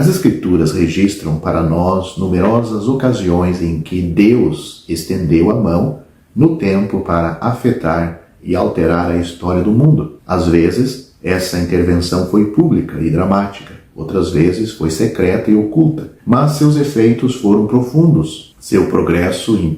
As Escrituras registram para nós numerosas ocasiões em que Deus estendeu a mão no tempo para afetar e alterar a história do mundo. Às vezes, essa intervenção foi pública e dramática. Outras vezes foi secreta e oculta. Mas seus efeitos foram profundos. Seu progresso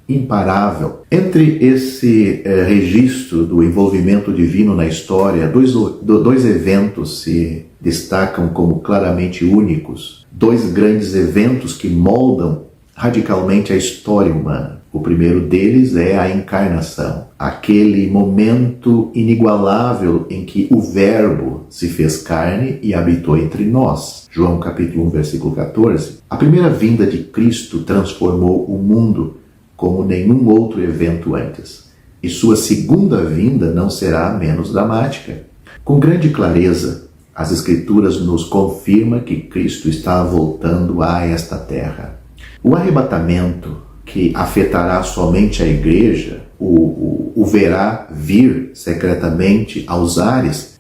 imparável. Entre esse registro do envolvimento divino na história, dois eventos se destacam como claramente únicos. Dois grandes eventos que moldam radicalmente a história humana. O primeiro deles é a encarnação, aquele momento inigualável em que o Verbo se fez carne e habitou entre nós. João capítulo 1, versículo 14. A primeira vinda de Cristo transformou o mundo como nenhum outro evento antes. E sua segunda vinda não será menos dramática. Com grande clareza, as Escrituras nos confirmam que Cristo está voltando a esta terra. O arrebatamento, que afetará somente a igreja, o verá vir secretamente aos ares,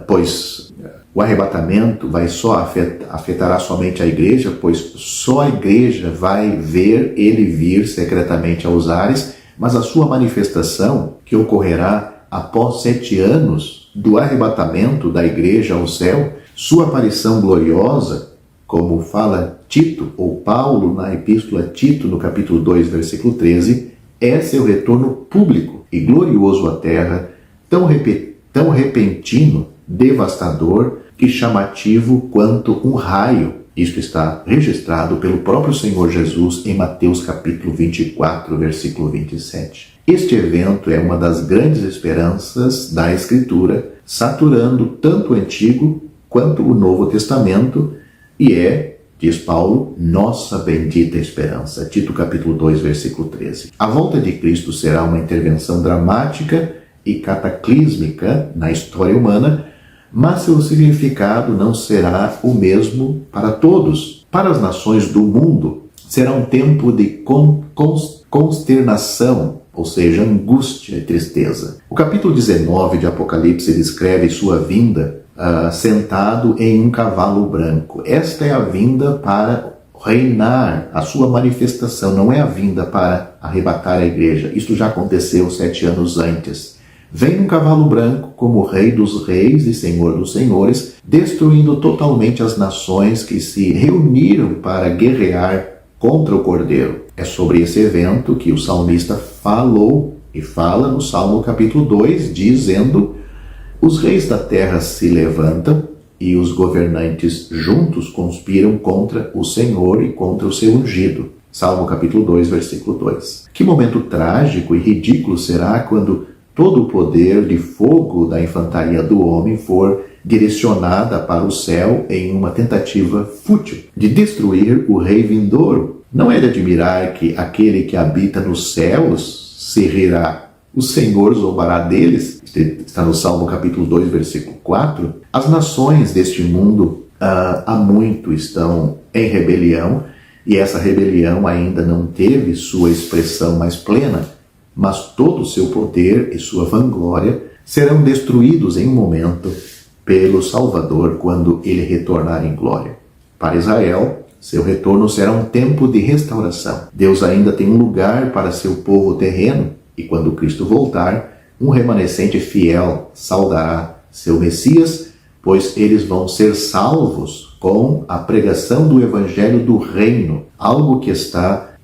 pois o arrebatamento afetará somente a igreja, pois só a igreja vai ver ele vir secretamente aos ares, mas a sua manifestação, que ocorrerá após 7 anos do arrebatamento da igreja ao céu, sua aparição gloriosa, como fala Tito, ou Paulo na epístola a Tito, no capítulo 2, versículo 13, é seu retorno público e glorioso à terra, tão repentino, devastador e chamativo quanto um raio. Isto está registrado pelo próprio Senhor Jesus em Mateus capítulo 24, versículo 27. Este evento é uma das grandes esperanças da Escritura, saturando tanto o Antigo quanto o Novo Testamento, e é, diz Paulo, nossa bendita esperança. Tito capítulo 2, versículo 13. A volta de Cristo será uma intervenção dramática e cataclísmica na história humana, mas seu significado não será o mesmo para todos. Para as nações do mundo, será um tempo de consternação, ou seja, angústia e tristeza. O capítulo 19 de Apocalipse descreve sua vinda sentado em um cavalo branco. Esta é a vinda para reinar, a sua manifestação, não é a vinda para arrebatar a igreja. Isto já aconteceu 7 anos antes. Vem um cavalo branco como rei dos reis e senhor dos senhores, destruindo totalmente as nações que se reuniram para guerrear contra o Cordeiro. É sobre esse evento que o salmista falou e fala no Salmo capítulo 2, dizendo: os reis da terra se levantam e os governantes juntos conspiram contra o Senhor e contra o seu ungido. Salmo capítulo 2, versículo 2. Que momento trágico e ridículo será quando todo o poder de fogo da infantaria do homem for direcionada para o céu em uma tentativa fútil de destruir o rei vindouro. Não é de admirar que aquele que habita nos céus se rirá. O Senhor zombará deles. Está no Salmo capítulo 2, versículo 4. As nações deste mundo há muito estão em rebelião, e essa rebelião ainda não teve sua expressão mais plena, mas todo o seu poder e sua vanglória serão destruídos em um momento pelo Salvador quando ele retornar em glória. Para Israel, seu retorno será um tempo de restauração. Deus ainda tem um lugar para seu povo terreno, e quando Cristo voltar, um remanescente fiel saudará seu Messias, pois eles vão ser salvos com a pregação do Evangelho do Reino, algo que está,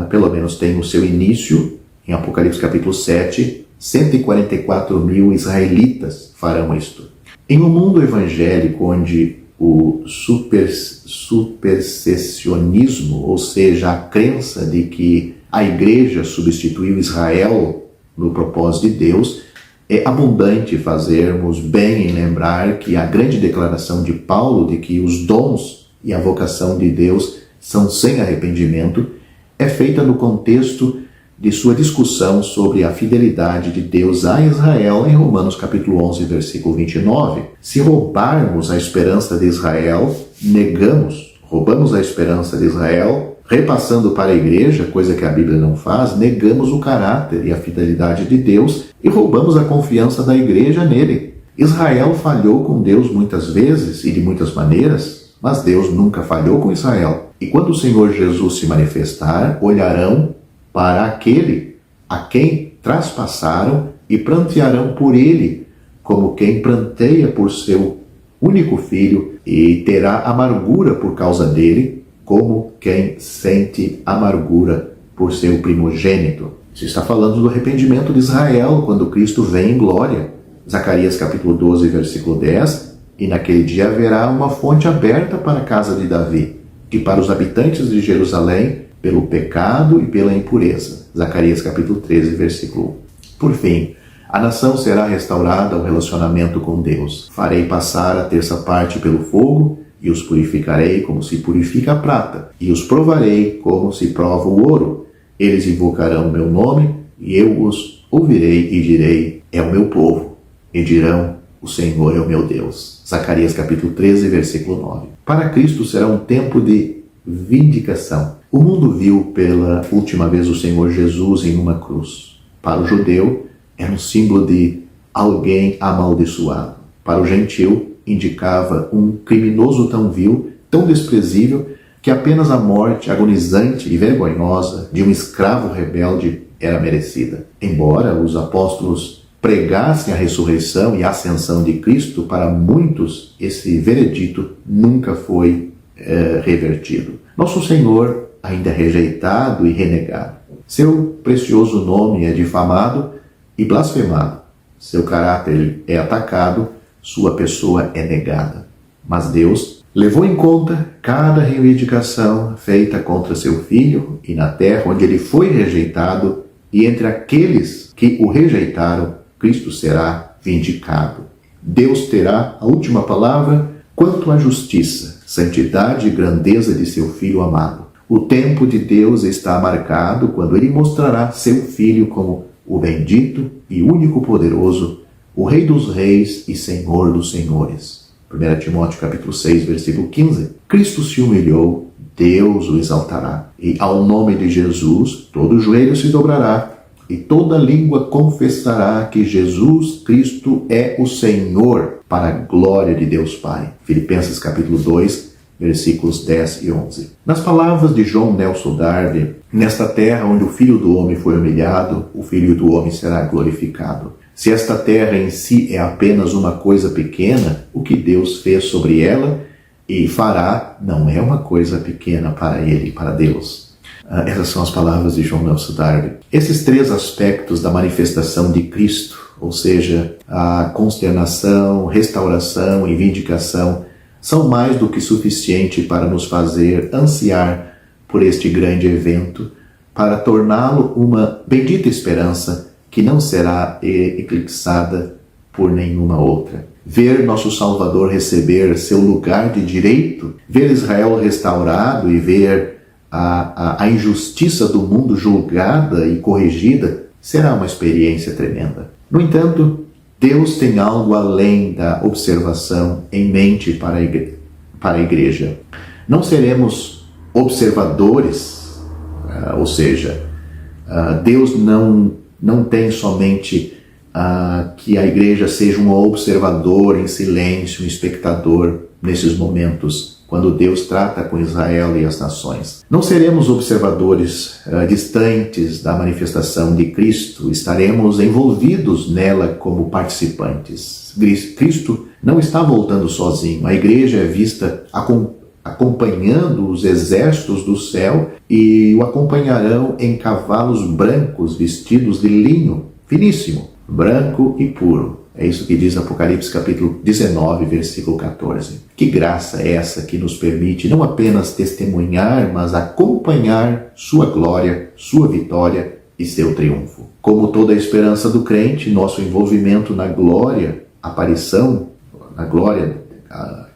pelo menos tem o seu início em Apocalipse capítulo 7, 144 mil israelitas farão isto. Em um mundo evangélico onde o supersessionismo, ou seja, a crença de que a igreja substituiu Israel no propósito de Deus, é abundante fazermos bem em lembrar que a grande declaração de Paulo de que os dons e a vocação de Deus são sem arrependimento é feita no contexto de sua discussão sobre a fidelidade de Deus a Israel em Romanos capítulo 11, versículo 29. Se roubarmos a esperança de Israel, roubamos a esperança de Israel, repassando para a igreja, coisa que a Bíblia não faz, negamos o caráter e a fidelidade de Deus e roubamos a confiança da igreja nele. Israel falhou com Deus muitas vezes e de muitas maneiras, Mas Deus nunca falhou com Israel. E quando o Senhor Jesus se manifestar, olharão para aquele a quem traspassaram e prantearão por ele, como quem pranteia por seu único filho, e terá amargura por causa dele, como quem sente amargura por seu primogênito. Isso está falando do arrependimento de Israel, quando Cristo vem em glória. Zacarias capítulo 12, versículo 10, e naquele dia haverá uma fonte aberta para a casa de Davi, e para os habitantes de Jerusalém, pelo pecado e pela impureza. Zacarias capítulo 13, versículo 1. Por fim, a nação será restaurada ao relacionamento com Deus. Farei passar a terça parte pelo fogo, e os purificarei como se purifica a prata, e os provarei como se prova o ouro. Eles invocarão o meu nome, e eu os ouvirei e direi, é o meu povo. E dirão, o Senhor é o meu Deus. Zacarias capítulo 13, versículo 9. Para Cristo será um tempo de vindicação. O mundo viu pela última vez o Senhor Jesus em uma cruz. Para o judeu, era um símbolo de alguém amaldiçoado. Para o gentil, indicava um criminoso tão vil, tão desprezível, que apenas a morte agonizante e vergonhosa de um escravo rebelde era merecida. Embora os apóstolos pregassem a ressurreição e a ascensão de Cristo, para muitos esse veredito nunca foi revertido. Nosso Senhor ainda é rejeitado e renegado. Seu precioso nome é difamado e blasfemado. Seu caráter é atacado, sua pessoa é negada. Mas Deus levou em conta cada reivindicação feita contra seu filho, e na terra onde ele foi rejeitado, e entre aqueles que o rejeitaram, Cristo será vindicado. Deus terá a última palavra quanto à justiça, santidade e grandeza de seu Filho amado. O tempo de Deus está marcado quando ele mostrará seu Filho como o bendito e único poderoso, o Rei dos reis e Senhor dos senhores. 1 Timóteo capítulo 6, versículo 15. Cristo se humilhou, Deus o exaltará. E ao nome de Jesus, todo joelho se dobrará e toda língua confessará que Jesus Cristo é o Senhor, para a glória de Deus Pai. Filipenses capítulo 2, versículos 10 e 11. Nas palavras de John Nelson Darby, nesta terra onde o Filho do Homem foi humilhado, o Filho do Homem será glorificado. Se esta terra em si é apenas uma coisa pequena, o que Deus fez sobre ela e fará não é uma coisa pequena para ele, para Deus. Essas são as palavras de John Nelson Darby. Esses três aspectos da manifestação de Cristo, ou seja, a consternação, restauração e vindicação, são mais do que suficiente para nos fazer ansiar por este grande evento, para torná-lo uma bendita esperança que não será eclipsada por nenhuma outra. Ver nosso Salvador receber seu lugar de direito, ver Israel restaurado e ver a injustiça do mundo julgada e corrigida, será uma experiência tremenda. No entanto, Deus tem algo além da observação em mente para a igreja. Não seremos observadores, ou seja, Deus não tem somente que a igreja seja um observador em silêncio, um espectador nesses momentos, quando Deus trata com Israel e as nações. Não seremos observadores distantes da manifestação de Cristo, estaremos envolvidos nela como participantes. Cristo não está voltando sozinho, a igreja é vista acompanhando os exércitos do céu e o acompanharão em cavalos brancos vestidos de linho finíssimo, branco e puro. É isso que diz Apocalipse capítulo 19, versículo 14. Que graça é essa que nos permite não apenas testemunhar, mas acompanhar sua glória, sua vitória e seu triunfo. Como toda a esperança do crente, nosso envolvimento na glória,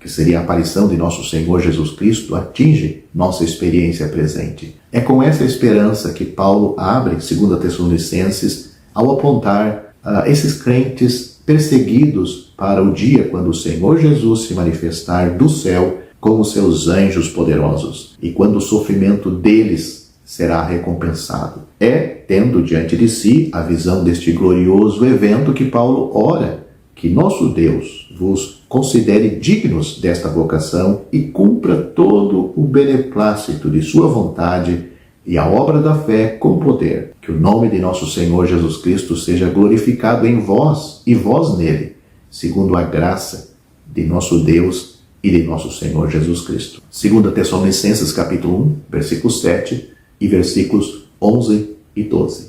que seria a aparição de nosso Senhor Jesus Cristo, atinge nossa experiência presente. É com essa esperança que Paulo abre 2 Tessalonicenses ao apontar esses crentes perseguidos para o dia quando o Senhor Jesus se manifestar do céu com os seus anjos poderosos e quando o sofrimento deles será recompensado. É tendo diante de si a visão deste glorioso evento que Paulo ora que nosso Deus vos considere dignos desta vocação e cumpra todo o beneplácito de sua vontade e a obra da fé com poder. Que o nome de nosso Senhor Jesus Cristo seja glorificado em vós e vós nele, segundo a graça de nosso Deus e de nosso Senhor Jesus Cristo. 2 Tessalonicenses capítulo 1, versículos 7 e versículos 11 e 12.